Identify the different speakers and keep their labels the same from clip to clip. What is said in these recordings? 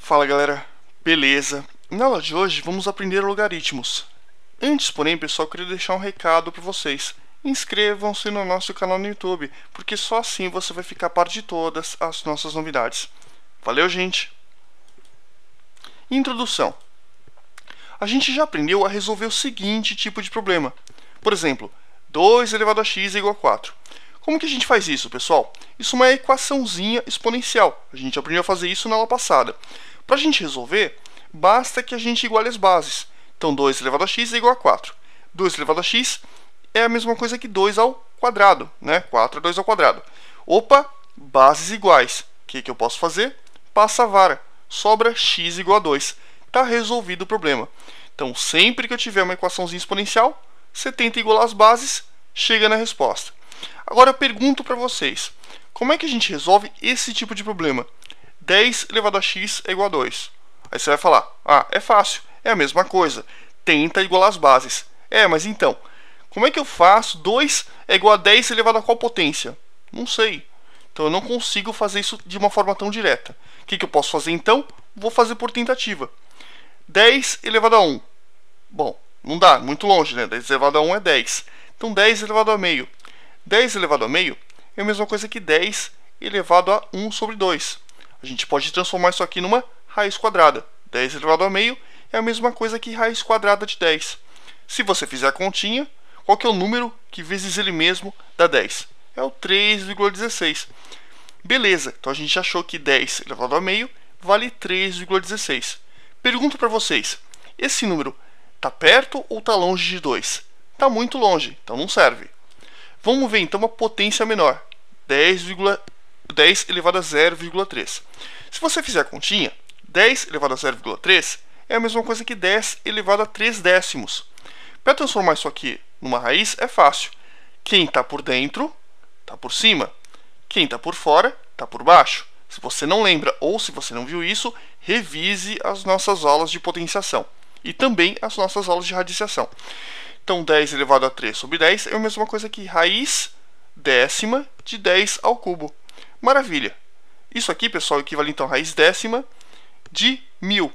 Speaker 1: Fala galera, beleza? Na aula de hoje vamos aprender logaritmos. Antes, porém, pessoal, eu queria deixar um recado para vocês. Inscrevam-se no nosso canal no YouTube, porque só assim você vai ficar a par de todas as nossas novidades. Valeu, gente! Introdução. A gente já aprendeu a resolver o seguinte tipo de problema. Por exemplo, 2 elevado a x é igual a 4. Como que a gente faz isso, pessoal? Isso é uma equaçãozinha exponencial. A gente aprendeu a fazer isso na aula passada. Para a gente resolver, basta que a gente iguale as bases. Então, 2 elevado a x é igual a 4. 2 elevado a x é a mesma coisa que 2 ao quadrado, né? 4 é 2 ao quadrado. Opa, bases iguais. O que eu posso fazer? Passa a vara. Sobra x igual a 2. Está resolvido o problema. Então, sempre que eu tiver uma equaçãozinha exponencial, você tenta igualar as bases, chega na resposta. Agora eu pergunto para vocês, como é que a gente resolve esse tipo de problema? 10 elevado a x é igual a 2. Aí você vai falar, é fácil, é a mesma coisa, tenta igualar as bases. Mas então, como é que eu faço 2 é igual a 10 elevado a qual potência? Não sei. Então eu não consigo fazer isso de uma forma tão direta. O que eu posso fazer então? Vou fazer por tentativa. 10 elevado a 1. Bom, não dá, muito longe, né? 10 elevado a 1 é 10. Então 10 elevado a meio. 10 elevado a meio é a mesma coisa que 10 elevado a 1 sobre 2. A gente pode transformar isso aqui numa raiz quadrada. 10 elevado a meio é a mesma coisa que raiz quadrada de 10. Se você fizer a continha, qual que é o número que vezes ele mesmo dá 10? É o 3,16. Beleza, então a gente achou que 10 elevado a meio vale 3,16. Pergunto para vocês, esse número está perto ou está longe de 2? Está muito longe, então não serve. Vamos ver então uma potência menor, 10 elevado a 0,3. Se você fizer a continha, 10 elevado a 0,3 é a mesma coisa que 10 elevado a 3 décimos. Para transformar isso aqui numa raiz é fácil. Quem está por dentro está por cima. Quem está por fora está por baixo. Se você não lembra ou se você não viu isso, revise as nossas aulas de potenciação e também as nossas aulas de radiciação. Então, 10 elevado a 3 sobre 10 é a mesma coisa que raiz décima de 10 ao cubo. Maravilha! Isso aqui, pessoal, equivale então a raiz décima de 1000.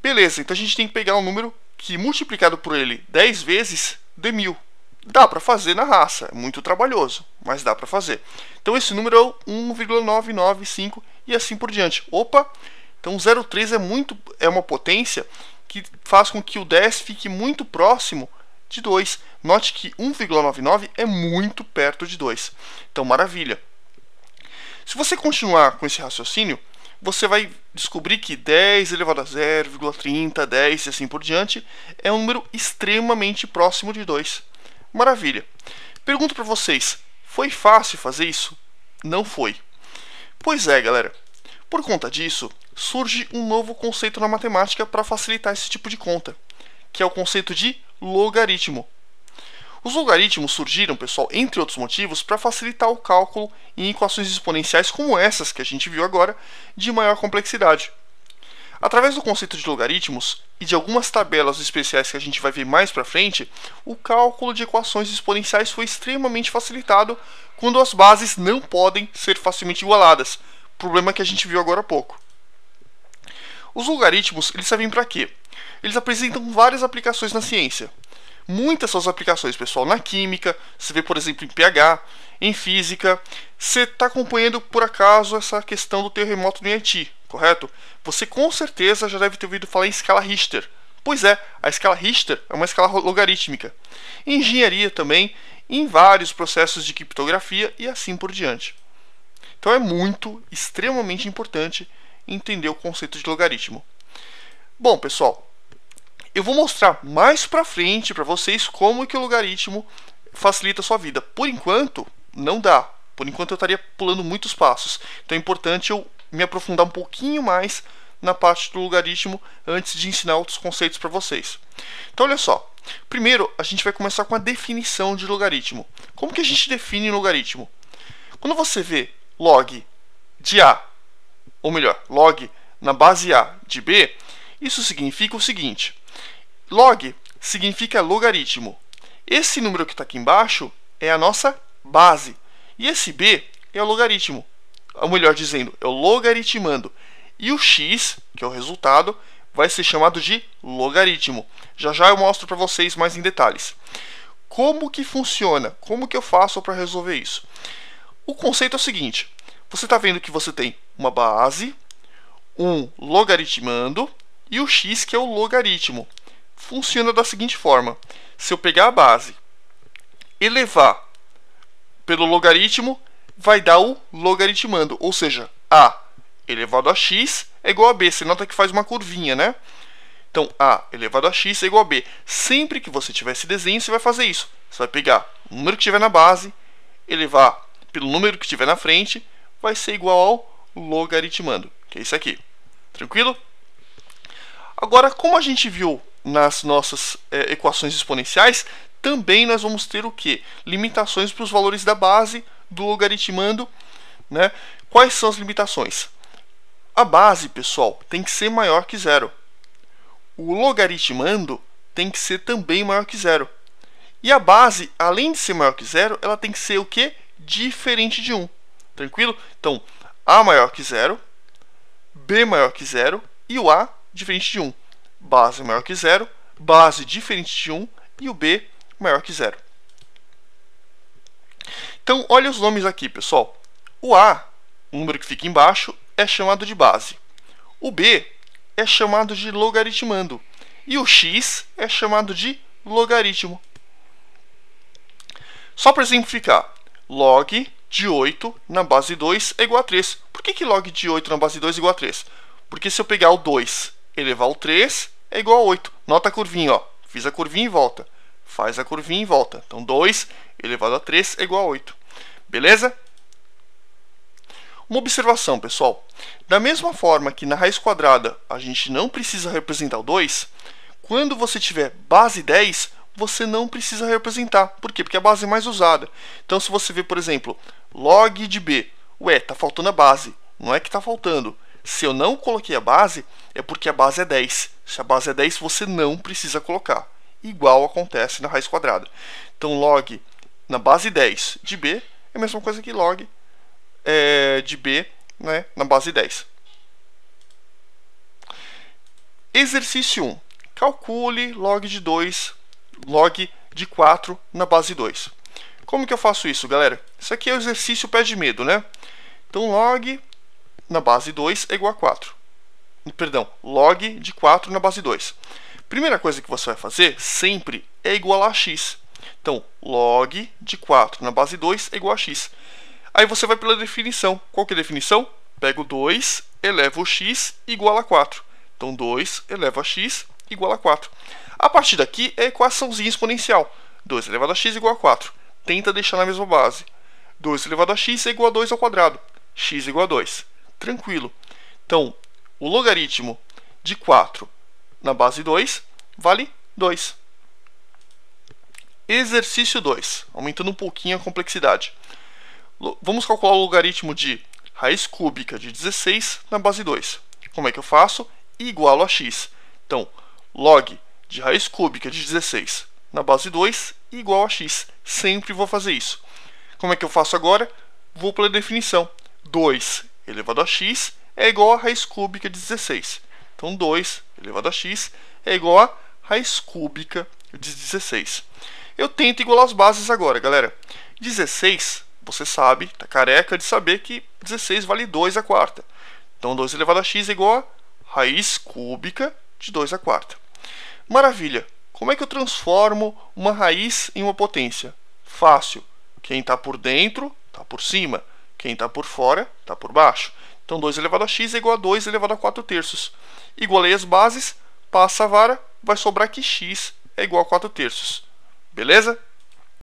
Speaker 1: Beleza, então a gente tem que pegar um número que, multiplicado por ele 10 vezes, dê 1000. Dá para fazer na raça, é muito trabalhoso, mas dá para fazer. Então, esse número é o 1,995 e assim por diante. Opa! Então, 0,3 é uma potência que faz com que o 10 fique muito próximo de 2. Note que 1,99 é muito perto de 2. Então, maravilha. Se você continuar com esse raciocínio, você vai descobrir que 10 elevado a 0,30, 10 e assim por diante é um número extremamente próximo de 2. Maravilha. Pergunto para vocês, foi fácil fazer isso? Não foi. Pois é, galera. Por conta disso, surge um novo conceito na matemática para facilitar esse tipo de conta, que é o conceito de logaritmo. Os logaritmos surgiram, pessoal, entre outros motivos, para facilitar o cálculo em equações exponenciais como essas que a gente viu agora, de maior complexidade. Através do conceito de logaritmos e de algumas tabelas especiais que a gente vai ver mais para frente, o cálculo de equações exponenciais foi extremamente facilitado quando as bases não podem ser facilmente igualadas, problema que a gente viu agora há pouco. Os logaritmos, eles servem para quê? Eles apresentam várias aplicações na ciência. Muitas são as aplicações, pessoal, na química, você vê, por exemplo, em pH, em física. Você está acompanhando, por acaso, essa questão do terremoto no Haiti, correto? Você com certeza já deve ter ouvido falar em escala Richter. Pois é, a escala Richter é uma escala logarítmica. Em engenharia também, em vários processos de criptografia e assim por diante. Então é extremamente importante entender o conceito de logaritmo. Bom, pessoal, eu vou mostrar mais pra frente para vocês como que o logaritmo facilita a sua vida. Por enquanto, não dá. Por enquanto eu estaria pulando muitos passos. Então é importante eu me aprofundar um pouquinho mais na parte do logaritmo antes de ensinar outros conceitos para vocês. Então olha só. Primeiro, a gente vai começar com a definição de logaritmo. Como que a gente define logaritmo? Quando você vê log de A, ou melhor, log na base A de B, isso significa o seguinte. Log significa logaritmo. Esse número que está aqui embaixo é a nossa base. E esse B é o logaritmo. Ou melhor dizendo, é o logaritmando. E o x, que é o resultado, vai ser chamado de logaritmo. Já já eu mostro para vocês mais em detalhes. Como que funciona? Como que eu faço para resolver isso? O conceito é o seguinte. Você está vendo que você tem uma base, um logaritmando e o x, que é o logaritmo. Funciona da seguinte forma. Se eu pegar a base, elevar pelo logaritmo, vai dar o logaritmando. Ou seja, a elevado a x é igual a b. Você nota que faz uma curvinha, né? Então, a elevado a x é igual a b. Sempre que você tiver esse desenho, você vai fazer isso. Você vai pegar o número que estiver na base, elevar pelo número que estiver na frente, vai ser igual ao logaritmando, que é isso aqui. Tranquilo? Agora, como a gente viu nas nossas equações exponenciais, também nós vamos ter o quê? Limitações para os valores da base do logaritmando, né? Quais são as limitações? A base, pessoal, tem que ser maior que zero. O logaritmando tem que ser também maior que zero. E a base, além de ser maior que zero, ela tem que ser o quê? Diferente de 1. Tranquilo? Então, a maior que zero, b maior que zero e o a diferente de 1. Base maior que zero, base diferente de 1 e o b maior que zero. Então, olha os nomes aqui, pessoal. O a, o número que fica embaixo, é chamado de base. O b é chamado de logaritmando. E o x é chamado de logaritmo. Só para exemplificar, log de 8 na base 2 é igual a 3. Por que log de 8 na base 2 é igual a 3? Porque se eu pegar o 2 e elevar o 3, é igual a 8. Nota a curvinha, ó. Fiz a curvinha e volta. Faz a curvinha e volta. Então, 2 elevado a 3 é igual a 8. Beleza? Uma observação, pessoal. Da mesma forma que na raiz quadrada a gente não precisa representar o 2, quando você tiver base 10, você não precisa representar. Por quê? Porque a base é mais usada. Então, se você vê, por exemplo, log de b, ué, tá faltando a base. Não é que tá faltando. Se eu não coloquei a base, é porque a base é 10. Se a base é 10, você não precisa colocar. Igual acontece na raiz quadrada. Então, log na base 10 de b é a mesma coisa que log de b, né, na base 10. Exercício 1. Calcule log de 2, log de 4 na base 2. Como que eu faço isso, galera? Isso aqui é o exercício pé de medo, né? Então, log na base 2 é igual a 4. Perdão, log de 4 na base 2. Primeira coisa que você vai fazer sempre é igualar a x. Então, log de 4 na base 2 é igual a x. Aí você vai pela definição. Qual que é a definição? Pega o 2, eleva o x igual a 4. Então, 2 eleva a x igual a 4. A partir daqui é equaçãozinha exponencial. 2 elevado a x igual a 4. Tenta deixar na mesma base. 2 elevado a x é igual a 2 ao quadrado. X igual a 2. Tranquilo. Então, o logaritmo de 4 na base 2 vale 2. Exercício 2. Aumentando um pouquinho a complexidade. Vamos calcular o logaritmo de raiz cúbica de 16 na base 2. Como é que eu faço? Igualo a x. Então, log de raiz cúbica de 16 na base 2 igual a x. Sempre vou fazer isso. Como é que eu faço agora? Vou pela definição. 2 elevado a x é igual a raiz cúbica de 16. Então, 2 elevado a x é igual a raiz cúbica de 16. Eu tento igualar as bases agora, galera. 16, você sabe, tá careca de saber que 16 vale 2 à quarta. Então, 2 elevado a x é igual a raiz cúbica de 2 à quarta. Maravilha! Como é que eu transformo uma raiz em uma potência? Fácil. Quem está por dentro, está por cima. Quem está por fora, está por baixo. Então, 2 elevado a x é igual a 2 elevado a 4 terços. Igualei as bases, passa a vara, vai sobrar que x é igual a 4 terços. Beleza?